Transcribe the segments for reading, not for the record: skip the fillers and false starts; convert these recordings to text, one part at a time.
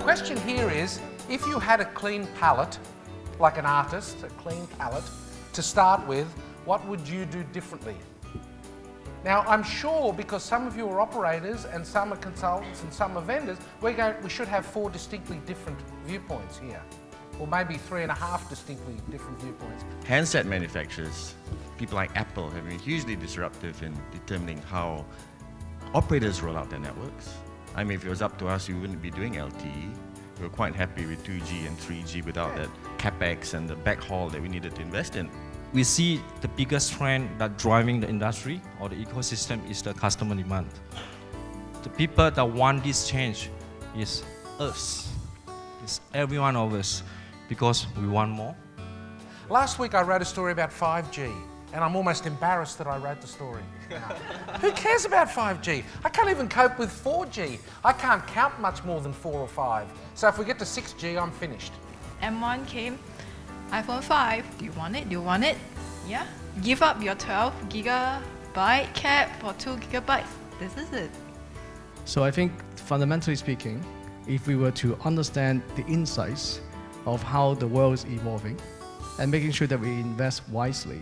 question here is, if you had a clean palette, like an artist, a clean palette, to start with, what would you do differently? Now, I'm sure because some of you are operators and some are consultants and some are vendors, we should have 4 distinctly different viewpoints here. Or maybe 3.5 distinctly different viewpoints. Handset manufacturers, people like Apple, have been hugely disruptive in determining how operators roll out their networks. I mean, if it was up to us, we wouldn't be doing LTE. We were quite happy with 2G and 3G without that capex and the backhaul that we needed to invest in. We see the biggest trend that driving the industry or the ecosystem is the customer demand. The people that want this change is us. It's every one of us, because we want more. Last week I wrote a story about 5G, and I'm almost embarrassed that I wrote the story. Who cares about 5G? I can't even cope with 4G. I can't count much more than 4 or 5. So if we get to 6G, I'm finished. M1 came, iPhone 5, do you want it? Do you want it? Yeah? Give up your 12 gigabyte cap for 2 gigabytes. This is it. So I think, fundamentally speaking, if we were to understand the insights of how the world is evolving and making sure that we invest wisely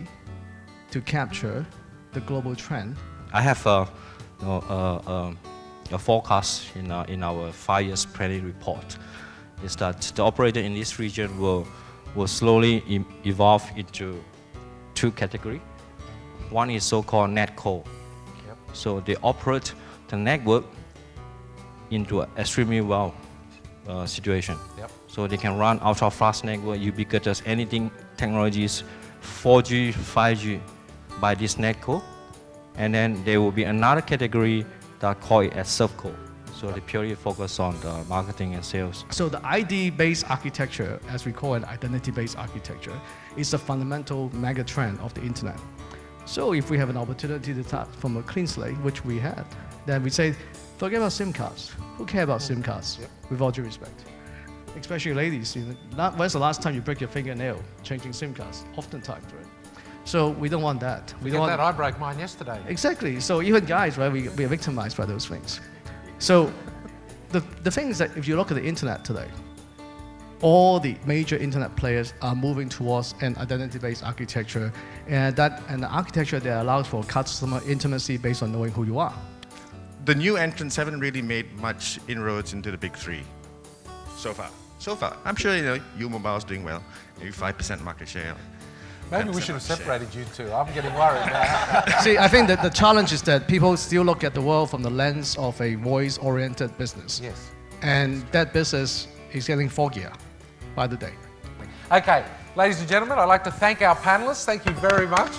to capture the global trend. I have a forecast in our 5 years planning report, is that the operator in this region will slowly evolve into 2 categories. One is so-called netco. Yep. So they operate the network into an extremely well situation. Yep. So they can run ultra-fast network, ubiquitous, anything technologies, 4G, 5G by this netco. And then there will be another category that call it as ServCo. So they purely focus on the marketing and sales. So the ID-based architecture, as we call it, identity-based architecture, is a fundamental mega trend of the internet. So if we have an opportunity to start from a clean slate, which we had, then we say, forget about SIM cards. Who cares about SIM cards? Yep. With all due respect. Especially ladies, when's the last time you break your fingernail changing SIM cards? Oftentimes, right? So we don't want that. We don't want that. I broke mine yesterday. Exactly. So even guys, right, we are victimized by those things. So the thing is that if you look at the internet today, all the major internet players are moving towards an identity-based architecture, and an architecture that allows for customer intimacy based on knowing who you are. The new entrants haven't really made much inroads into the big 3 so far. I'm sure U-Mobile's doing well, maybe 5% market share. Maybe we should have separated you two. I'm getting worried now. See, I think that the challenge is that people still look at the world from the lens of a voice-oriented business. Yes. And that business is getting foggier by the day. Okay, ladies and gentlemen, I'd like to thank our panelists. Thank you very much.